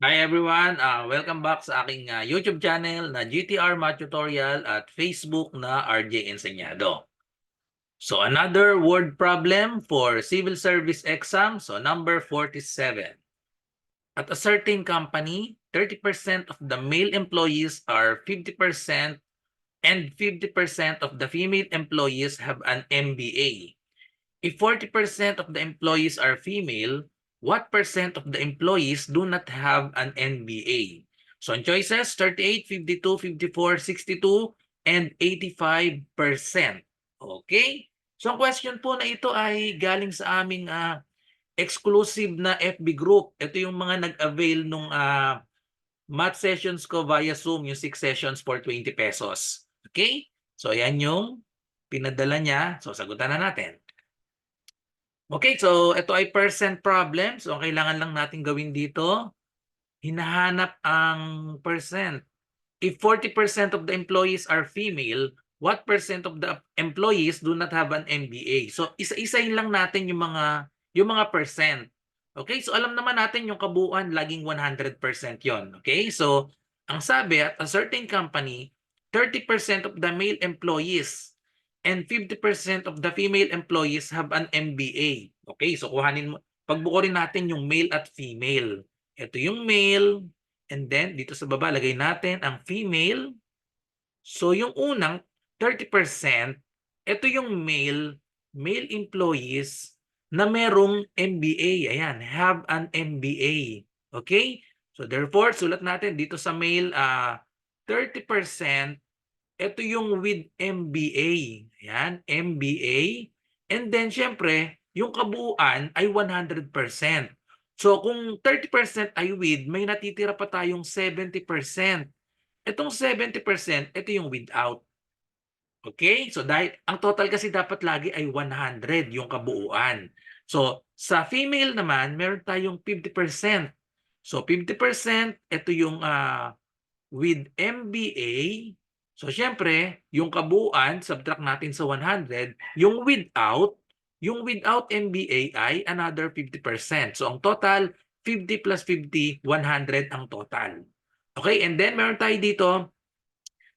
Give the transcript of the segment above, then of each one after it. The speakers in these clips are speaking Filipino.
Hi everyone, welcome back sa aking YouTube channel na GTR Math Tutorial at Facebook na RJ Enseñado. So another word problem for civil service exam, so number 47. At a certain company, 30% of the male employees are 50% and 50% of the female employees have an MBA. If 40% of the employees are female, what percent of the employees do not have an MBA? So ang choices, 38, 52, 54, 62, and 85%. Okay? So ang question po na ito ay galing sa aming exclusive na FB group. Ito yung mga nag-avail nung math sessions ko via Zoom, yung 6 sessions for 20 pesos. Okay? So yan yung pinadala niya. So sagutan na natin. Okay, so ito ay percent problem. So ang kailangan lang natin gawin dito, hinahanap ang percent. If 40% of the employees are female, what percent of the employees do not have an MBA? So isa-isahin lang natin yung mga percent. Okay, so alam naman natin yung kabuuan laging 100% 'yon. Okay? So ang sabi at a certain company, 30% of the male employees and 50% of the female employees have an MBA. Okay, so pagbuo rin natin yung male at female. Ito yung male, and then dito sa baba lagay natin ang female. So yung unang 30%, ito yung male employees na merong MBA. Ayan, have an MBA. Okay? So therefore, sulat natin dito sa male 30%, ito yung with MBA. Ayan, MBA. And then syempre, yung kabuuan ay 100%. So kung 30% ay with, may natitira pa tayong 70%. Itong 70%, ito yung without. Okay? So dahil ang total kasi dapat lagi ay 100 yung kabuuan. So sa female naman, meron tayong 50%. So 50%, ito yung with MBA. So syempre, yung kabuuan, subtract natin sa 100, yung without MBA ay another 50%. So ang total, 50 plus 50, 100 ang total. Okay, and then meron tayo dito,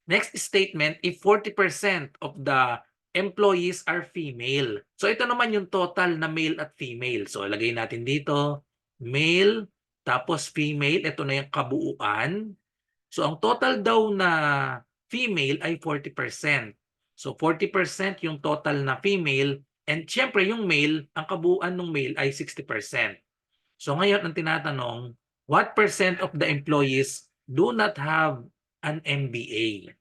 next statement, if 40% of the employees are female. So ito naman yung total na male at female. So lagay natin dito, male, tapos female, ito na yung kabuuan. So ang total daw na female ay 40%. So 40% yung total na female, and syempre yung male, ang kabuuan ng male ay 60%. So ngayon ang tinatanong, what percent of the employees do not have an MBA?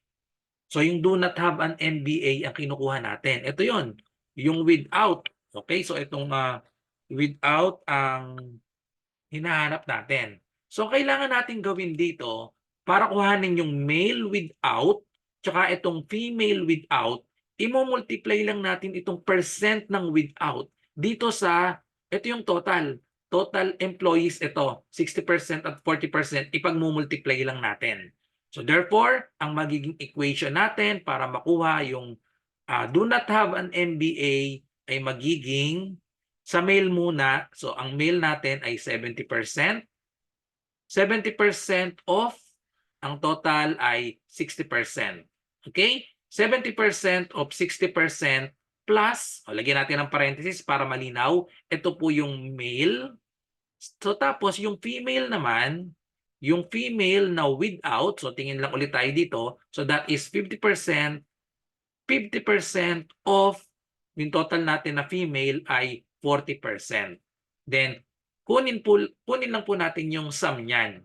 So yung do not have an MBA ang kinukuha natin. Ito yon, yung without. Okay, so itong without ang hinahanap natin. So kailangan natin gawin dito para kuhanin yung male without tsaka itong female without, imo-multiply lang natin itong percent ng without dito sa, ito yung total. Total employees ito, 60% at 40%, ipag-multiply lang natin. So therefore, ang magiging equation natin para makuha yung do not have an MBA ay magiging sa male muna. So ang male natin ay 70%. 70% of ang total ay 60%. Okay? 70% of 60% plus, lagyan natin ng parenthesis para malinaw, ito po yung male. So tapos yung female naman, yung female na without, so tingin lang ulit tayo dito, so that is 50%, 50% of yung total natin na female ay 40%. Then kunin lang po natin yung sum niyan.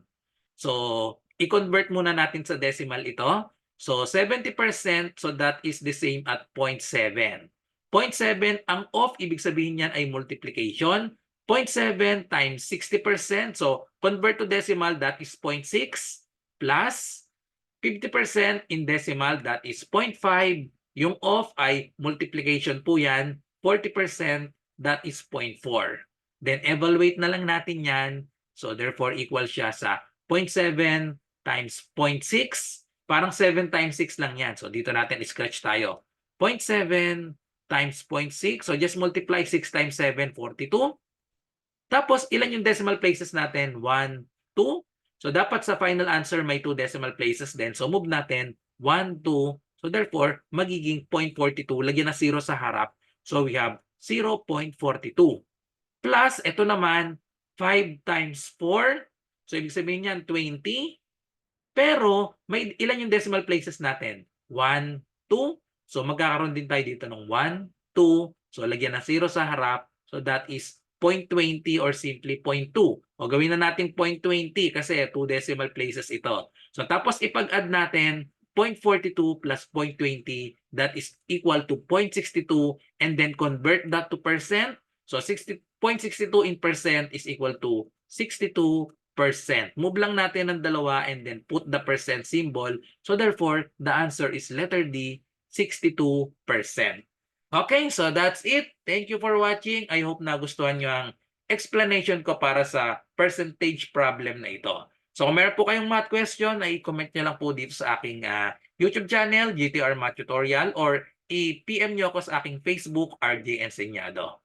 So i-convert muna natin sa decimal ito. So 70%, so that is the same at 0.7. 0.7 ang off, ibig sabihin niyan ay multiplication. 0.7 times 60%, so convert to decimal, that is 0.6 plus 50% in decimal, that is 0.5. Yung off ay multiplication po yan, 40%, that is 0.4. Then evaluate na lang natin yan. So therefore equal siya sa 0.7 times 0.6. Parang 7 times 6 lang yan. So dito natin scratch tayo. 0.7 times 0.6. So just multiply 6 times 7, 42. Tapos ilan yung decimal places natin? 1, 2. So dapat sa final answer may 2 decimal places din. So move natin 1, 2. So therefore, magiging 0.42. Lagyan na 0 sa harap. So we have 0.42. Plus, ito naman, 5 times 4. So ibig sabihin niyan, 20. Pero may ilan yung decimal places natin? 1, 2. So magkakaroon din tayo dito ng 1, 2. So lagyan ng 0 sa harap. So that is 0.20 or simply 0.2. O gawin na natin 0.20 kasi 2 decimal places ito. So tapos ipag-add natin 0.42 plus 0.20, that is equal to 0.62, and then convert that to percent. So 0.62 in percent is equal to 62%. Move lang natin ng dalawa and then put the percent symbol. So therefore, the answer is letter D, 62%. Okay, so that's it. Thank you for watching. I hope nagustuhan nyo ang explanation ko para sa percentage problem na ito. So kung meron po kayong math question, ay comment nyo lang po dito sa aking YouTube channel, GTR Math Tutorial, or i-PM nyo ako sa aking Facebook, RJ Enseñado.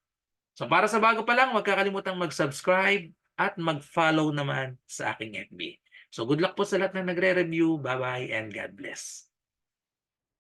So para sa bago pa lang, huwag kakalimutang mag-subscribe at mag-follow naman sa aking FB. So good luck po sa lahat na nagre-review. Bye-bye and God bless.